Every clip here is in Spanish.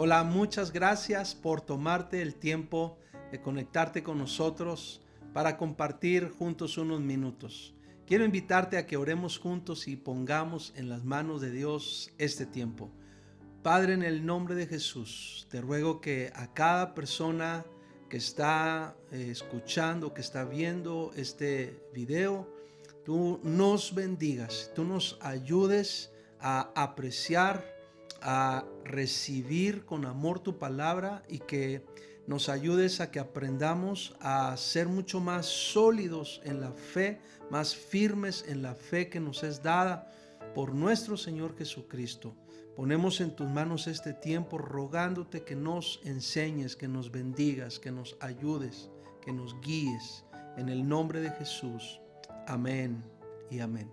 Hola, muchas gracias por tomarte el tiempo de conectarte con nosotros para compartir juntos unos minutos. Quiero invitarte a que oremos juntos y pongamos en las manos de Dios este tiempo. Padre, en el nombre de Jesús, te ruego que a cada persona que está escuchando, que está viendo este video, tú nos bendigas, tú nos ayudes a apreciar, a recibir con amor tu palabra y que nos ayudes a que aprendamos a ser mucho más sólidos en la fe, más firmes en la fe que nos es dada por nuestro Señor Jesucristo. Ponemos en tus manos este tiempo rogándote que nos enseñes, que nos bendigas, que nos ayudes, que nos guíes. En el nombre de Jesús. Amén y amén.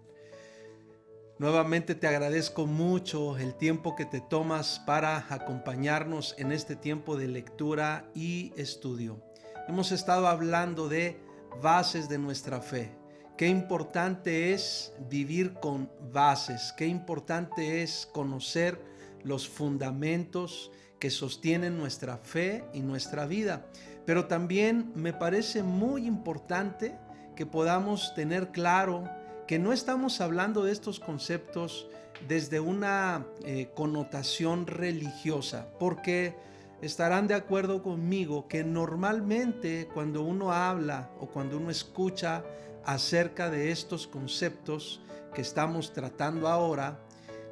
Nuevamente te agradezco mucho el tiempo que te tomas para acompañarnos en este tiempo de lectura y estudio. Hemos estado hablando de bases de nuestra fe. Qué importante es vivir con bases, qué importante es conocer los fundamentos que sostienen nuestra fe y nuestra vida. Pero también me parece muy importante que podamos tener claro que no estamos hablando de estos conceptos desde una connotación religiosa, porque estarán de acuerdo conmigo que normalmente cuando uno habla o cuando uno escucha acerca de estos conceptos que estamos tratando ahora,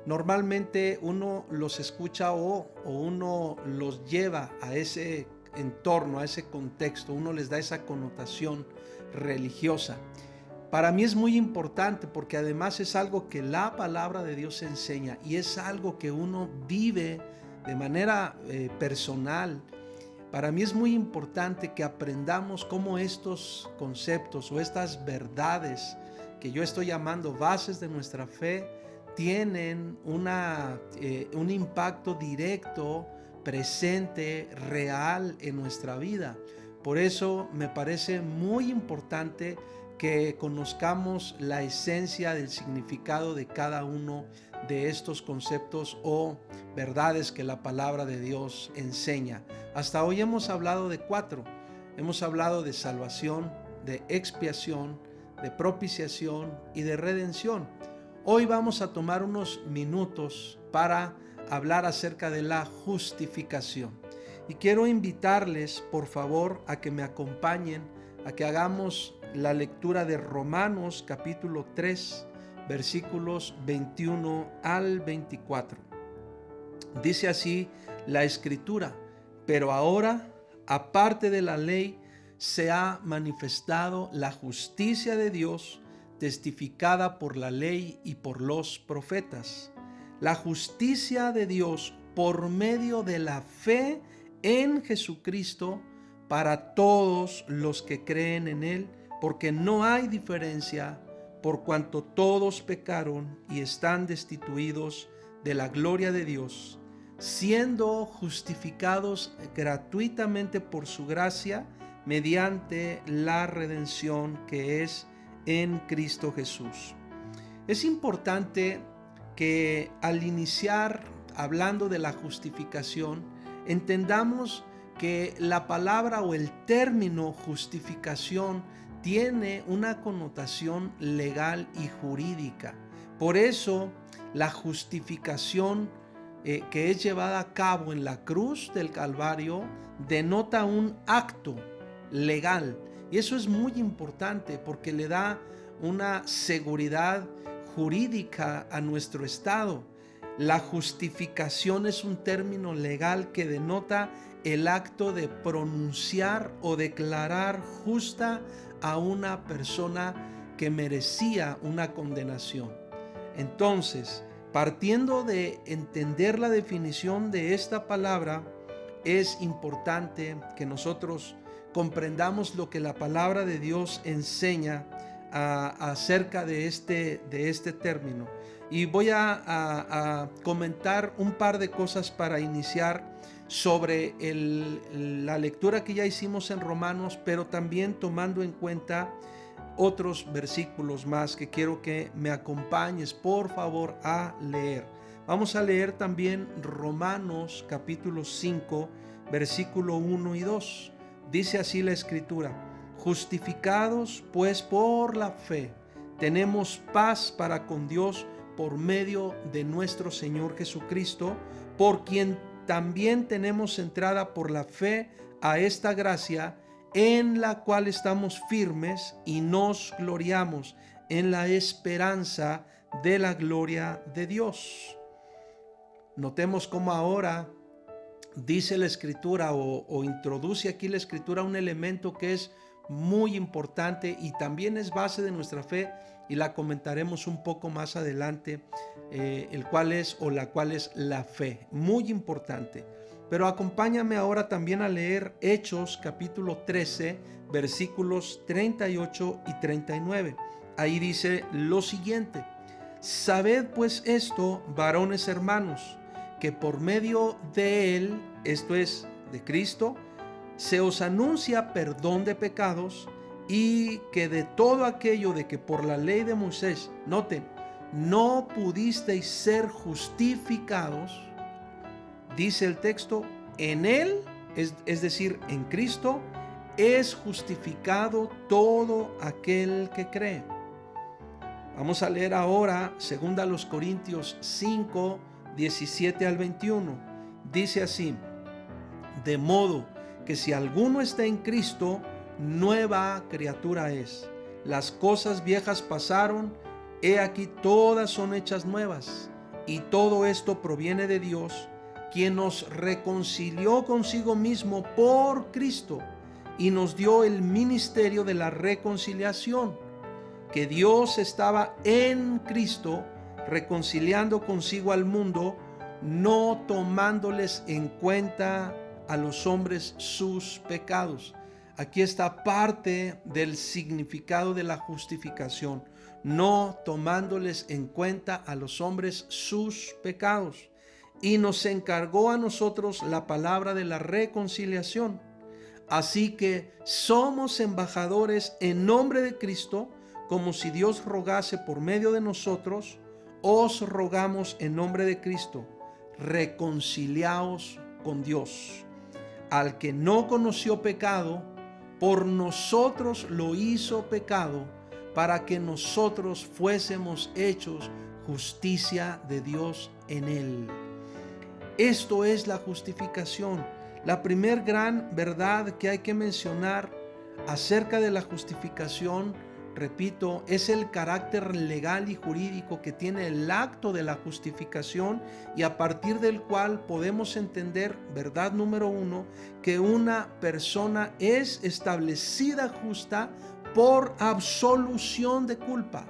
normalmente uno los escucha o uno los lleva a ese entorno, a ese contexto, uno les da esa connotación religiosa. Para mí es muy importante porque además es algo que la palabra de Dios enseña y es algo que uno vive de manera personal. Para mí es muy importante que aprendamos cómo estos conceptos o estas verdades que yo estoy llamando bases de nuestra fe tienen un impacto directo, presente, real en nuestra vida. Por eso me parece muy importante que conozcamos la esencia del significado de cada uno de estos conceptos o verdades que la palabra de Dios enseña. Hasta hoy hemos hablado de 4. Hemos hablado de salvación, de expiación, de propiciación y de redención. Hoy vamos a tomar unos minutos para hablar acerca de la justificación. Y quiero invitarles, por favor, a que me acompañen, a que hagamos la lectura de Romanos capítulo 3, versículos 21 al 24. Dice así la Escritura: pero ahora, aparte de la ley, se ha manifestado la justicia de Dios, testificada por la ley y por los profetas. La justicia de Dios por medio de la fe en Jesucristo para todos los que creen en Él, porque no hay diferencia, por cuanto todos pecaron y están destituidos de la gloria de Dios, siendo justificados gratuitamente por su gracia mediante la redención que es en Cristo Jesús. Es importante que al iniciar hablando de la justificación, entendamos que la palabra o el término justificación tiene una connotación legal y jurídica. Por eso la justificación que es llevada a cabo en la cruz del Calvario denota un acto legal, y eso es muy importante porque le da una seguridad jurídica a nuestro estado. La justificación es un término legal que denota el acto de pronunciar o declarar justa a una persona que merecía una condenación. Entonces, partiendo de entender la definición de esta palabra, es importante que nosotros comprendamos lo que la palabra de Dios enseña acerca de este término. Y voy a comentar un par de cosas para iniciar sobre la lectura que ya hicimos en Romanos, pero también tomando en cuenta otros versículos más que quiero que me acompañes, por favor, a leer. Vamos a leer también Romanos capítulo 5, versículo 1 y 2. Dice así la Escritura: justificados pues por la fe, tenemos paz para con Dios por medio de nuestro Señor Jesucristo, por quien también tenemos entrada por la fe a esta gracia, en la cual estamos firmes y nos gloriamos en la esperanza de la gloria de Dios. Notemos cómo ahora dice la Escritura o introduce aquí la Escritura un elemento que es muy importante y también es base de nuestra fe, y la comentaremos un poco más adelante, la cual es la fe, muy importante. Pero acompáñame ahora también a leer Hechos capítulo 13, versículos 38 y 39. Ahí dice lo siguiente: sabed pues esto, varones hermanos, que por medio de él, esto es, de Cristo, se os anuncia perdón de pecados, y que de todo aquello de que por la ley de Moisés, noten, no pudisteis ser justificados, dice el texto, en él, es decir, en Cristo, es justificado todo aquel que cree. Vamos a leer ahora 2 Corintios 5, 17 al 21. Dice así: de modo que si alguno está en Cristo, nueva criatura es. Las cosas viejas pasaron, he aquí todas son hechas nuevas. Y todo esto proviene de Dios, quien nos reconcilió consigo mismo por Cristo y nos dio el ministerio de la reconciliación, que Dios estaba en Cristo reconciliando consigo al mundo, no tomándoles en cuenta a los hombres sus pecados. Aquí está parte del significado de la justificación: no tomándoles en cuenta a los hombres sus pecados. Y nos encargó a nosotros la palabra de la reconciliación. Así que somos embajadores en nombre de Cristo, como si Dios rogase por medio de nosotros. Os rogamos en nombre de Cristo, reconciliaos con Dios. Al que no conoció pecado, por nosotros lo hizo pecado, para que nosotros fuésemos hechos justicia de Dios en él. Esto es la justificación. La primer gran verdad que hay que mencionar acerca de la justificación, repito, es el carácter legal y jurídico que tiene el acto de la justificación, y a partir del cual podemos entender, verdad número uno, que una persona es establecida justa por absolución de culpa.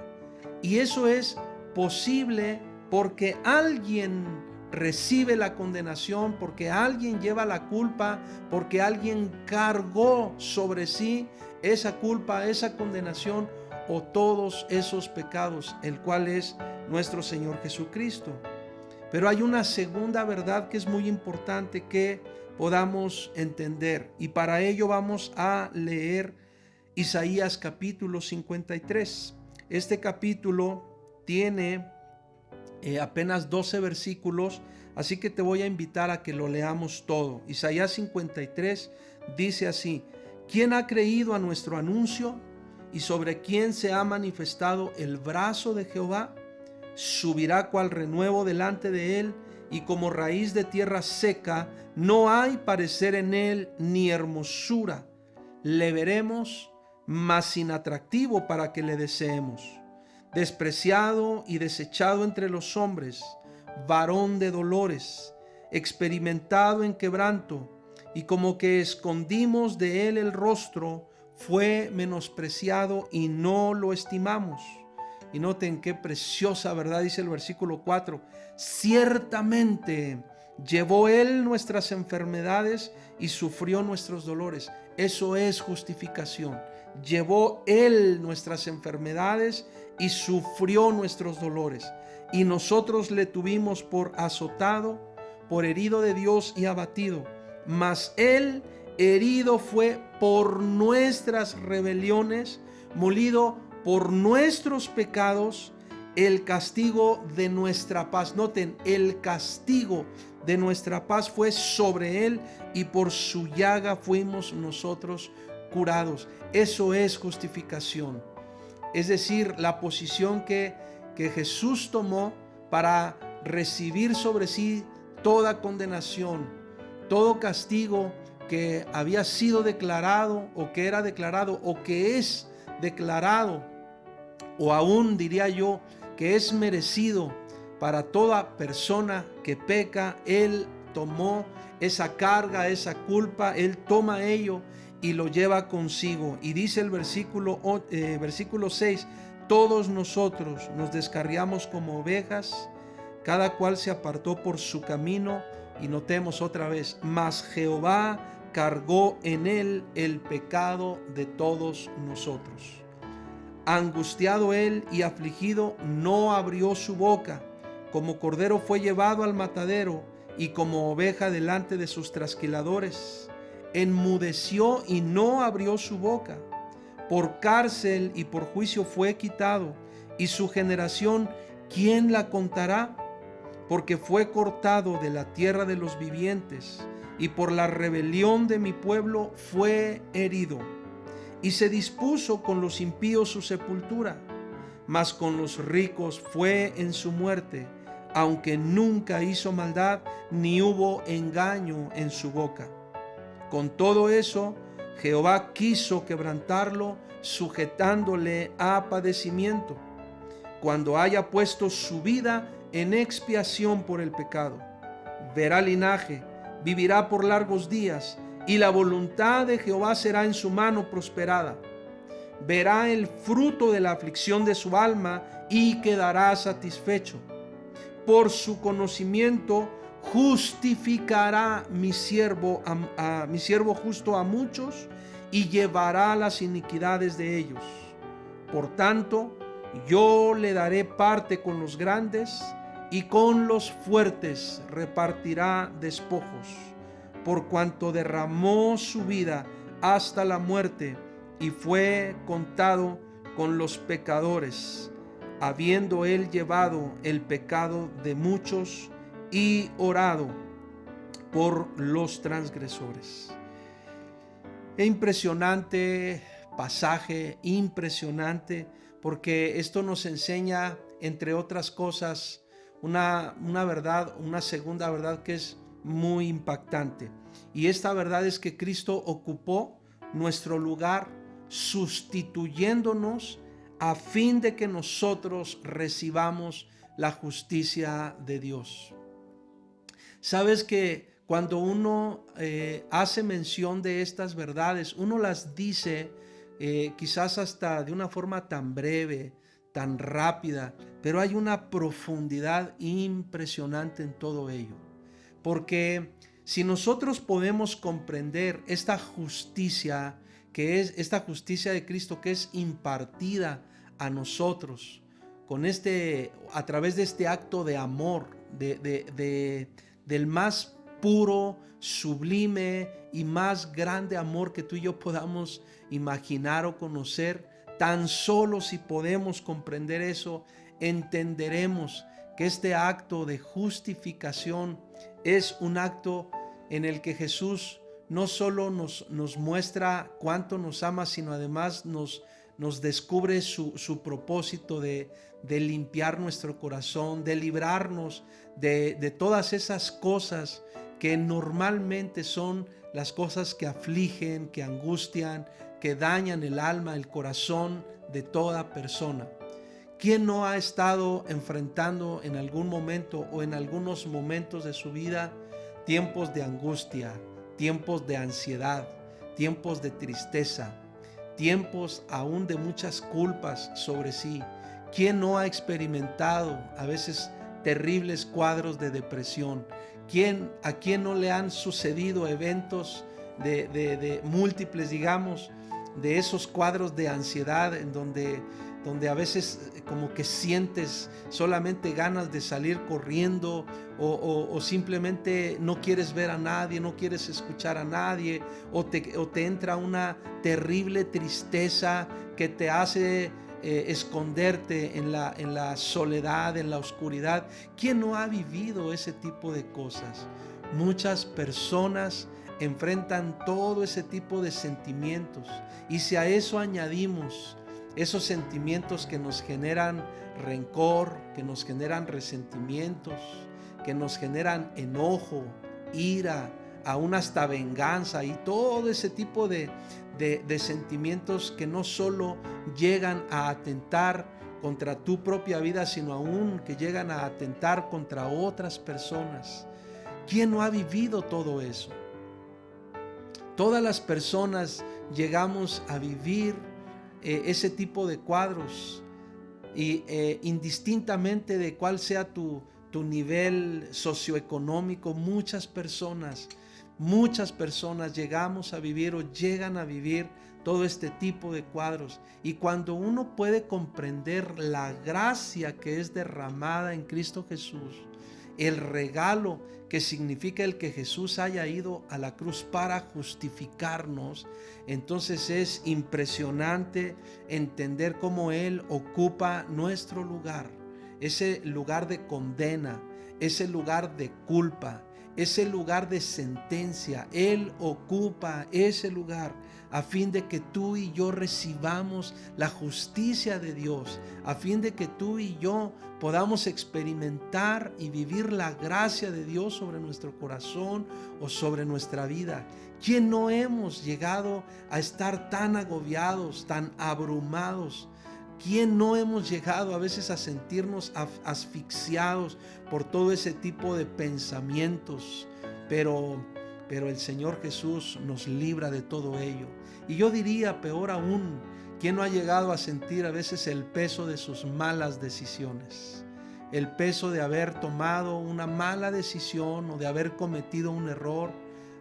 Y eso es posible porque alguien recibe la condenación, porque alguien lleva la culpa, porque alguien cargó sobre sí esa culpa, esa condenación, o todos esos pecados, el cual es nuestro Señor Jesucristo. Pero hay una segunda verdad que es muy importante que podamos entender, y para ello vamos a leer Isaías capítulo 53. Este capítulo tiene apenas 12 versículos, así que te voy a invitar a que lo leamos todo. Isaías 53 dice así: ¿Quién ha creído a nuestro anuncio? ¿Y sobre quién se ha manifestado el brazo de Jehová? Subirá cual renuevo delante de él, y como raíz de tierra seca, no hay parecer en él ni hermosura. Le veremos, mas sin atractivo para que le deseemos. Despreciado y desechado entre los hombres, varón de dolores, experimentado en quebranto, y como que escondimos de él el rostro, fue menospreciado y no lo estimamos. Y noten qué preciosa verdad dice el versículo 4. Ciertamente llevó él nuestras enfermedades y sufrió nuestros dolores. Eso es justificación. Llevó él nuestras enfermedades y sufrió nuestros dolores. Y nosotros le tuvimos por azotado, por herido de Dios y abatido. Mas él herido fue por nuestras rebeliones, molido por nuestros pecados. El castigo de nuestra paz, noten, el castigo de nuestra paz fue sobre él, y por su llaga fuimos nosotros curados. Eso es justificación. Es decir, la posición que Jesús tomó para recibir sobre sí toda condenación, todo castigo que había sido declarado, o que era declarado, o que es declarado, o aún diría yo que es merecido para toda persona que peca. Él tomó esa carga, esa culpa, él toma ello y lo lleva consigo. Y dice el versículo 6: todos nosotros nos descarriamos como ovejas, cada cual se apartó por su camino. Y notemos otra vez: mas Jehová cargó en él el pecado de todos nosotros. Angustiado él y afligido, no abrió su boca. Como cordero fue llevado al matadero, y como oveja delante de sus trasquiladores. Enmudeció y no abrió su boca. Por cárcel y por juicio fue quitado. Y su generación, ¿quién la contará? Porque fue cortado de la tierra de los vivientes, y por la rebelión de mi pueblo fue herido. Y se dispuso con los impíos su sepultura, mas con los ricos fue en su muerte, aunque nunca hizo maldad, ni hubo engaño en su boca. Con todo eso, Jehová quiso quebrantarlo, sujetándole a padecimiento, cuando haya puesto su vida en expiación por el pecado. Verá linaje, vivirá por largos días, y la voluntad de Jehová será en su mano prosperada. Verá el fruto de la aflicción de su alma y quedará satisfecho. Por su conocimiento justificará mi siervo justo a muchos, y llevará las iniquidades de ellos. Por tanto, yo le daré parte con los grandes, y con los fuertes repartirá despojos, por cuanto derramó su vida hasta la muerte, y fue contado con los pecadores, habiendo él llevado el pecado de muchos y orado por los transgresores. Impresionante pasaje, impresionante, porque esto nos enseña, entre otras cosas, una verdad, una segunda verdad que es muy impactante. Y esta verdad es que Cristo ocupó nuestro lugar, sustituyéndonos, a fin de que nosotros recibamos la justicia de Dios. Sabes que cuando uno hace mención de estas verdades, uno las dice quizás hasta de una forma tan breve, tan rápida, pero hay una profundidad impresionante en todo ello. Porque si nosotros podemos comprender esta justicia, que es esta justicia de Cristo, que es impartida a nosotros a través de este acto de amor, del más puro, sublime y más grande amor que tú y yo podamos imaginar o conocer. Tan solo si podemos comprender eso, entenderemos que este acto de justificación es un acto en el que Jesús no solo nos muestra cuánto nos ama, sino además nos descubre su propósito de limpiar nuestro corazón, de librarnos de todas esas cosas que normalmente son las cosas que afligen, que angustian, que dañan el alma, el corazón de toda persona. ¿Quién no ha estado enfrentando en algún momento o en algunos momentos de su vida tiempos de angustia, tiempos de ansiedad, tiempos de tristeza, tiempos aún de muchas culpas sobre sí? ¿Quién no ha experimentado a veces terribles cuadros de depresión? ¿A quién no le han sucedido eventos de múltiples, digamos, de esos cuadros de ansiedad en donde a veces como que sientes solamente ganas de salir corriendo o simplemente no quieres ver a nadie, no quieres escuchar a nadie, o te entra una terrible tristeza que te hace esconderte en la soledad, en la oscuridad? ¿Quién no ha vivido ese tipo de cosas? Muchas personas enfrentan todo ese tipo de sentimientos, y si a eso añadimos esos sentimientos que nos generan rencor, que nos generan resentimientos, que nos generan enojo, ira, aún hasta venganza, y todo ese tipo de sentimientos que no solo llegan a atentar contra tu propia vida, sino aún que llegan a atentar contra otras personas. ¿Quién no ha vivido todo eso? Todas las personas llegamos a vivir ese tipo de cuadros, y indistintamente de cuál sea tu nivel socioeconómico, muchas personas llegamos a vivir o llegan a vivir todo este tipo de cuadros. Y cuando uno puede comprender la gracia que es derramada en Cristo Jesús, el regalo que significa el que Jesús haya ido a la cruz para justificarnos, entonces es impresionante entender cómo Él ocupa nuestro lugar, ese lugar de condena, ese lugar de culpa, ese lugar de sentencia. Él ocupa ese lugar a fin de que tú y yo recibamos la justicia de Dios, a fin de que tú y yo podamos experimentar y vivir la gracia de Dios sobre nuestro corazón o sobre nuestra vida. ¿Quién no hemos llegado a estar tan agobiados, tan abrumados? ¿Quién no hemos llegado a veces a sentirnos asfixiados por todo ese tipo de pensamientos? Pero el Señor Jesús nos libra de todo ello. Y yo diría, peor aún, ¿quién no ha llegado a sentir a veces el peso de sus malas decisiones? El peso de haber tomado una mala decisión o de haber cometido un error.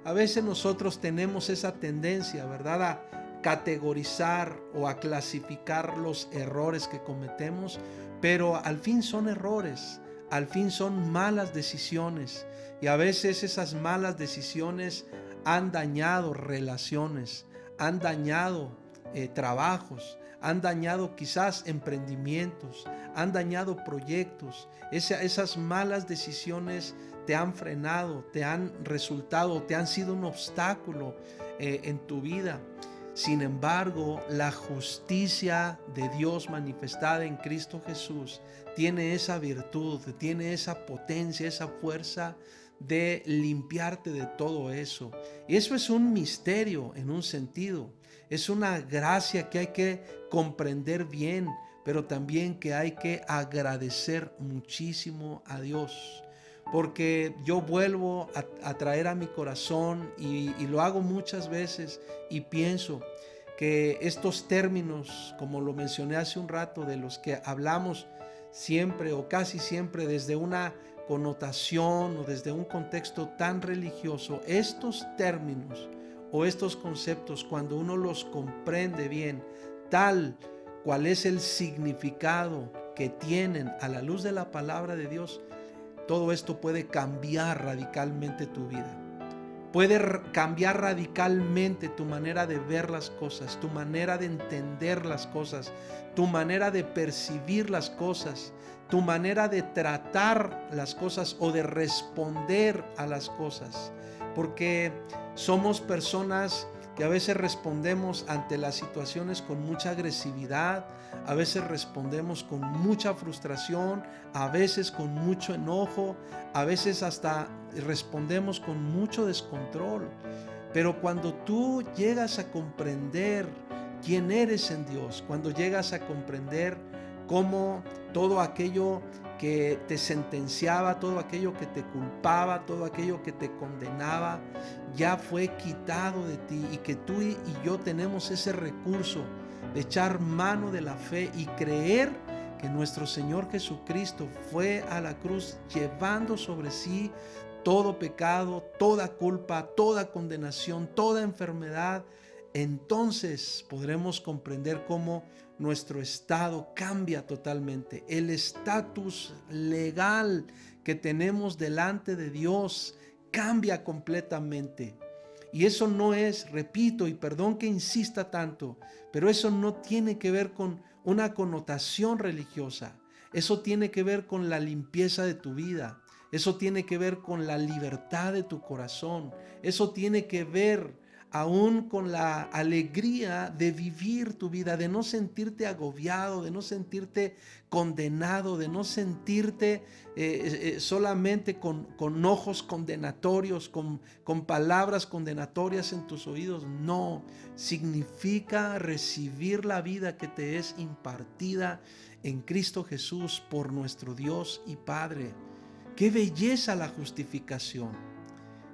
A veces nosotros tenemos esa tendencia, ¿verdad?, a categorizar o a clasificar los errores que cometemos, pero al fin son errores, al fin son malas decisiones, y a veces esas malas decisiones han dañado relaciones, han dañado trabajos, han dañado quizás emprendimientos, han dañado proyectos. Esas malas decisiones te han frenado, te han resultado, te han sido un obstáculo en tu vida. Sin embargo, la justicia de Dios manifestada en Cristo Jesús tiene esa virtud, tiene esa potencia, esa fuerza de limpiarte de todo eso. Y eso es un misterio en un sentido. Es una gracia que hay que comprender bien, pero también que hay que agradecer muchísimo a Dios. Porque yo vuelvo a traer a mi corazón y lo hago muchas veces, y pienso que estos términos, como lo mencioné hace un rato, de los que hablamos siempre o casi siempre desde una connotación o desde un contexto tan religioso, estos términos o estos conceptos, cuando uno los comprende bien, tal cuál es el significado que tienen a la luz de la palabra de Dios, todo esto puede cambiar radicalmente tu vida. Puede cambiar radicalmente tu manera de ver las cosas, tu manera de entender las cosas, tu manera de percibir las cosas, tu manera de tratar las cosas o de responder a las cosas. Porque somos personas que a veces respondemos ante las situaciones con mucha agresividad, a veces respondemos con mucha frustración, a veces con mucho enojo, a veces hasta respondemos con mucho descontrol. Pero cuando tú llegas a comprender quién eres en Dios, cuando llegas a comprender cómo todo aquello que te sentenciaba, todo aquello que te culpaba, todo aquello que te condenaba, ya fue quitado de ti, y que tú y yo tenemos ese recurso de echar mano de la fe y creer que nuestro Señor Jesucristo fue a la cruz llevando sobre sí todo pecado, toda culpa, toda condenación, toda enfermedad. Entonces podremos comprender cómo nuestro estado cambia totalmente. El estatus legal que tenemos delante de Dios cambia completamente. Y eso no es, repito, y perdón que insista tanto, pero eso no tiene que ver con una connotación religiosa. Eso tiene que ver con la limpieza de tu vida. Eso tiene que ver con la libertad de tu corazón. Eso tiene que ver aún con la alegría de vivir tu vida, de no sentirte agobiado, de no sentirte condenado, de no sentirte solamente con ojos condenatorios, con palabras condenatorias en tus oídos. No, significa recibir la vida que te es impartida en Cristo Jesús por nuestro Dios y Padre. ¡Qué belleza la justificación!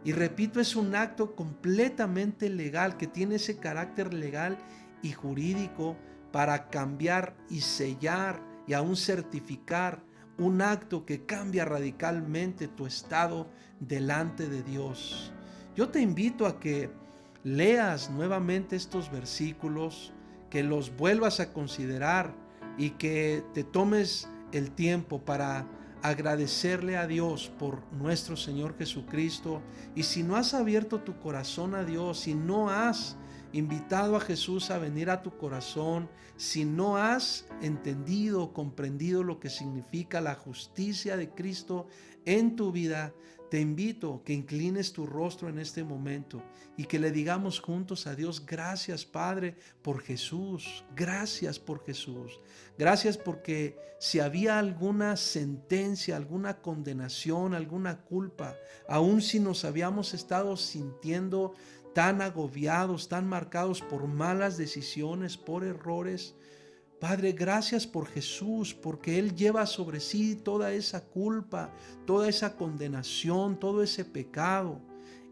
Y repito, es un acto completamente legal, que tiene ese carácter legal y jurídico para cambiar y sellar y aún certificar un acto que cambia radicalmente tu estado delante de Dios. Yo te invito a que leas nuevamente estos versículos, que los vuelvas a considerar y que te tomes el tiempo para agradecerle a Dios por nuestro Señor Jesucristo. Y si no has abierto tu corazón a Dios, si no has invitado a Jesús a venir a tu corazón, si no has entendido, comprendido lo que significa la justicia de Cristo en tu vida, te invito que inclines tu rostro en este momento y que le digamos juntos a Dios: gracias, Padre, por Jesús. Gracias por Jesús. Gracias porque si había alguna sentencia, alguna condenación, alguna culpa, aun si nos habíamos estado sintiendo tan agobiados, tan marcados por malas decisiones, por errores, Padre, gracias por Jesús, porque Él lleva sobre sí toda esa culpa, toda esa condenación, todo ese pecado.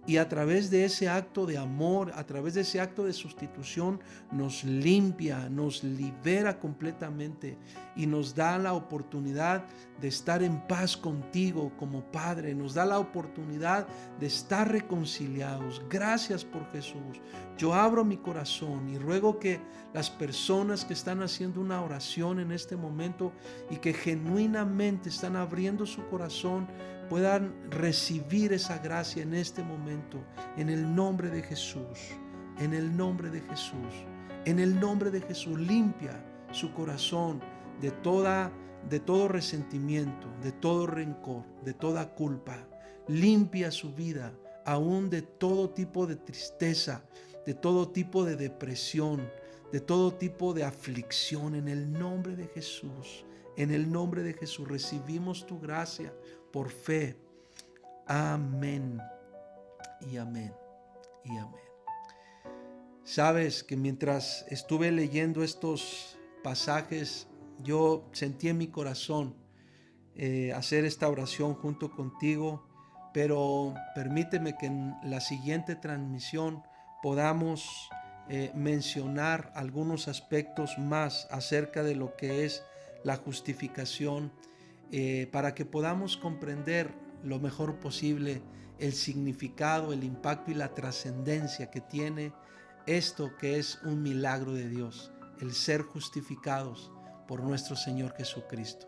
Y a través de ese acto de amor, a través de ese acto de sustitución, nos limpia, nos libera completamente y nos da la oportunidad de estar en paz contigo como Padre. Nos da la oportunidad de estar reconciliados. Gracias por Jesús. Yo abro mi corazón y ruego que las personas que están haciendo una oración en este momento y que genuinamente están abriendo su corazón puedan recibir esa gracia en este momento, en el nombre de Jesús, en el nombre de Jesús, en el nombre de Jesús. Limpia su corazón de todo resentimiento, de todo rencor, de toda culpa. Limpia su vida aún de todo tipo de tristeza, de todo tipo de depresión, de todo tipo de aflicción. En el nombre de Jesús, en el nombre de Jesús recibimos tu gracia por fe. Amén y amén y amén. Sabes que mientras estuve leyendo estos pasajes, yo sentí en mi corazón hacer esta oración junto contigo, pero permíteme que en la siguiente transmisión podamos mencionar algunos aspectos más acerca de lo que es la justificación, para que podamos comprender lo mejor posible el significado, el impacto y la trascendencia que tiene esto, que es un milagro de Dios, el ser justificados por nuestro Señor Jesucristo.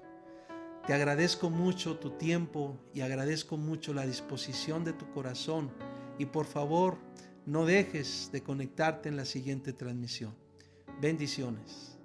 Te agradezco mucho tu tiempo y agradezco mucho la disposición de tu corazón, y por favor no dejes de conectarte en la siguiente transmisión. Bendiciones.